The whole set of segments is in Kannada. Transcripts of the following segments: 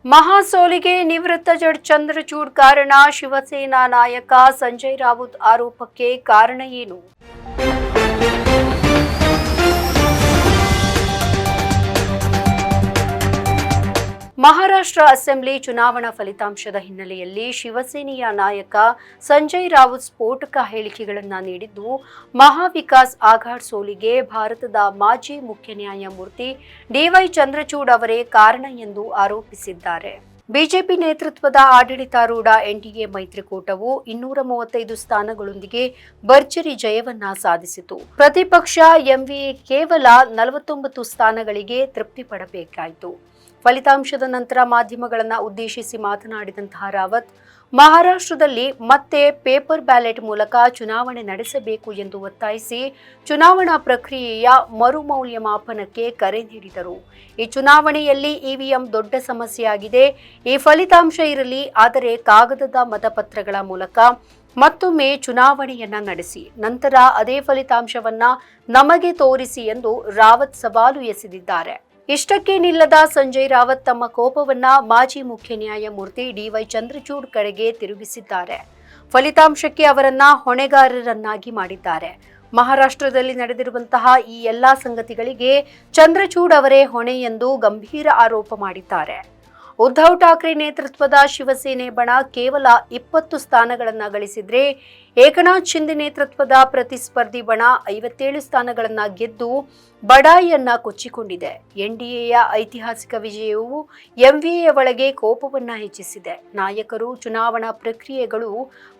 ಮಹಾಸೋಲಿಗೆ ನಿವೃತ್ತ ಜಡ್ ಚಂದ್ರಚೂಡ್ ಕಾರಣ. ಶಿವಸೇನಾ ನಾಯಕ ಸಂಜಯ್ ರಾವುತ್ ಆರೋಪಕ್ಕೆ ಕಾರಣ ಏನು? ಮಹಾರಾಷ್ಟ್ರ ಅಸೆಂಬ್ಲಿ ಚುನಾವಣಾ ಫಲಿತಾಂಶದ ಹಿನ್ನೆಲೆಯಲ್ಲಿ ಶಿವಸೇನೆಯ ನಾಯಕ ಸಂಜಯ್ ರಾವುತ್ ಸ್ಫೋಟಕ ಹೇಳಿಕೆಗಳನ್ನು ನೀಡಿದ್ದು, ಮಹಾವಿಕಾಸ್ ಆಘಾಡ್ ಸೋಲಿಗೆ ಭಾರತದ ಮಾಜಿ ಮುಖ್ಯ ನ್ಯಾಯಮೂರ್ತಿ ಡಿವೈ ಚಂದ್ರಚೂಡ್ ಅವರೇ ಕಾರಣ ಎಂದು ಆರೋಪಿಸಿದ್ದಾರೆ. ಬಿಜೆಪಿ ನೇತೃತ್ವದ ಆಡಳಿತಾರೂಢ ಎನ್ಡಿಎ ಮೈತ್ರಿಕೂಟವು 235 ಸ್ಥಾನಗಳೊಂದಿಗೆ ಭರ್ಜರಿ ಜಯವನ್ನ ಸಾಧಿಸಿತು. ಪ್ರತಿಪಕ್ಷ ಎಂವಿಎ ಕೇವಲ 49 ಸ್ಥಾನಗಳಿಗೆ ತೃಪ್ತಿ ಪಡಬೇಕಾಯಿತು. ಫಲಿತಾಂಶದ ನಂತರ ಮಾಧ್ಯಮಗಳನ್ನು ಉದ್ದೇಶಿಸಿ ಮಾತನಾಡಿದಂತಹ ರಾವತ್, ಮಹಾರಾಷ್ಟ್ರದಲ್ಲಿ ಮತ್ತೆ ಪೇಪರ್ ಬ್ಯಾಲೆಟ್ ಮೂಲಕ ಚುನಾವಣೆ ನಡೆಸಬೇಕು ಎಂದು ಒತ್ತಾಯಿಸಿ ಚುನಾವಣಾ ಪ್ರಕ್ರಿಯೆಯ ಮರುಮೌಲ್ಯಮಾಪನಕ್ಕೆ ಕರೆ ನೀಡಿದರು. ಈ ಚುನಾವಣೆಯಲ್ಲಿ ಇವಿಎಂ ದೊಡ್ಡ ಸಮಸ್ಯೆಯಾಗಿದೆ. ಈ ಫಲಿತಾಂಶ ಇರಲಿ, ಆದರೆ ಕಾಗದದ ಮತಪತ್ರಗಳ ಮೂಲಕ ಮತ್ತೊಮ್ಮೆ ಚುನಾವಣೆಯನ್ನ ನಡೆಸಿ, ನಂತರ ಅದೇ ಫಲಿತಾಂಶವನ್ನ ನಮಗೆ ತೋರಿಸಿ ಎಂದು ರಾವತ್ ಸವಾಲು ಎಸೆದಿದ್ದಾರೆ. ಇಷ್ಟಕ್ಕೆ ನಿಲ್ಲದ ಸಂಜಯ್ ರಾವತ್ ತಮ್ಮ ಕೋಪವನ್ನ ಮಾಜಿ ಮುಖ್ಯ ನ್ಯಾಯಮೂರ್ತಿ ಡಿವೈ ಚಂದ್ರಚೂಡ್ ಕಡೆಗೆ ತಿರುಗಿಸಿದ್ದಾರೆ. ಫಲಿತಾಂಶಕ್ಕೆ ಅವರನ್ನ ಹೊಣೆಗಾರರನ್ನಾಗಿ ಮಾಡಿದ್ದಾರೆ. ಮಹಾರಾಷ್ಟ್ರದಲ್ಲಿ ನಡೆದಿರುವಂತಹ ಈ ಎಲ್ಲಾ ಸಂಗತಿಗಳಿಗೆ ಚಂದ್ರಚೂಡ್ ಅವರೇ ಹೊಣೆ ಎಂದು ಗಂಭೀರ ಆರೋಪ ಮಾಡಿದ್ದಾರೆ. ಉದ್ಧವ್ ಠಾಕ್ರೆ ನೇತೃತ್ವದ ಶಿವಸೇನೆ ಬಣ ಕೇವಲ 20 ಸ್ಥಾನಗಳನ್ನು ಗಳಿಸಿದ್ರೆ, ಏಕನಾಥ್ ಶಿಂದೆ ನೇತೃತ್ವದ ಪ್ರತಿಸ್ಪರ್ಧಿ ಬಣ 57 ಸ್ಥಾನಗಳನ್ನು ಗೆದ್ದು ಬಡಾಯಿಯನ್ನ ಕೊಚ್ಚಿಕೊಂಡಿದೆ. ಎನ್ಡಿಎಯ ಐತಿಹಾಸಿಕ ವಿಜಯವು ಎಂವಿಎ ಒಳಗೆ ಕೋಪವನ್ನ ಹೆಚ್ಚಿಸಿದೆ. ನಾಯಕರು, ಚುನಾವಣಾ ಪ್ರಕ್ರಿಯೆಗಳು,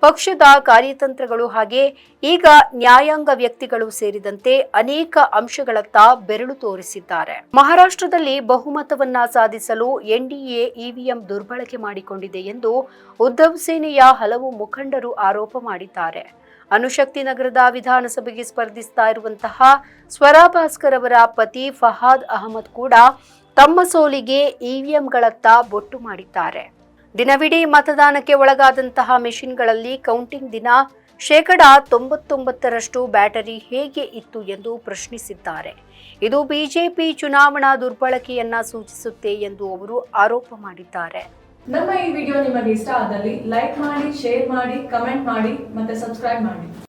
ಪಕ್ಷದ ಕಾರ್ಯತಂತ್ರಗಳು ಹಾಗೆ ಈಗ ನ್ಯಾಯಾಂಗ ವ್ಯಕ್ತಿಗಳು ಸೇರಿದಂತೆ ಅನೇಕ ಅಂಶಗಳತ್ತ ಬೆರಳು ತೋರಿಸಿದ್ದಾರೆ. ಮಹಾರಾಷ್ಟ್ರದಲ್ಲಿ ಬಹುಮತವನ್ನ ಸಾಧಿಸಲು ಎನ್ಡಿಎ ಇವಿಎಂ ದುರ್ಬಳಕೆ ಮಾಡಿಕೊಂಡಿದೆ ಎಂದು ಉದ್ಧವ್ ಸೇನೆಯ ಹಲವು ಮುಖಂಡರು ಆರೋಪ ಮಾಡಿದ್ದಾರೆ. ಅನುಶಕ್ತಿ ನಗರದ ವಿಧಾನಸಭೆಗೆ ಸ್ಪರ್ಧಿಸ್ತಾ ಇರುವಂತಹ ಸ್ವರಾ ಭಾಸ್ಕರ್ ಅವರ ಪತಿ ಫಹಾದ್ ಅಹಮದ್ ಕೂಡ ತಮ್ಮ ಸೋಲಿಗೆ ಇವಿಎಂಗಳತ್ತ ಬೊಟ್ಟು ಮಾಡಿದ್ದಾರೆ. ದಿನವಿಡೀ ಮತದಾನಕ್ಕೆ ಒಳಗಾದಂತಹ ಮೆಷಿನ್ಗಳಲ್ಲಿ ಕೌಂಟಿಂಗ್ ದಿನ 99% ಬ್ಯಾಟರಿ ಹೇಗೆ ಇತ್ತು ಎಂದು ಪ್ರಶ್ನಿಸಿದ್ದಾರೆ. ಇದು ಬಿಜೆಪಿ ಚುನಾವಣಾ ದುರ್ಬಳಕೆಯನ್ನ ಸೂಚಿಸುತ್ತೆ ಎಂದು ಅವರು ಆರೋಪ ಮಾಡಿದ್ದಾರೆ. ನಮ್ಮ ಈ ವಿಡಿಯೋ ನಿಮಗೆ ಇಷ್ಟ ಆದಲ್ಲಿ ಲೈಕ್ ಮಾಡಿ, ಶೇರ್ ಮಾಡಿ, ಕಮೆಂಟ್ ಮಾಡಿ ಮತ್ತೆ ಸಬ್ಸ್ಕ್ರೈಬ್ ಮಾಡಿ.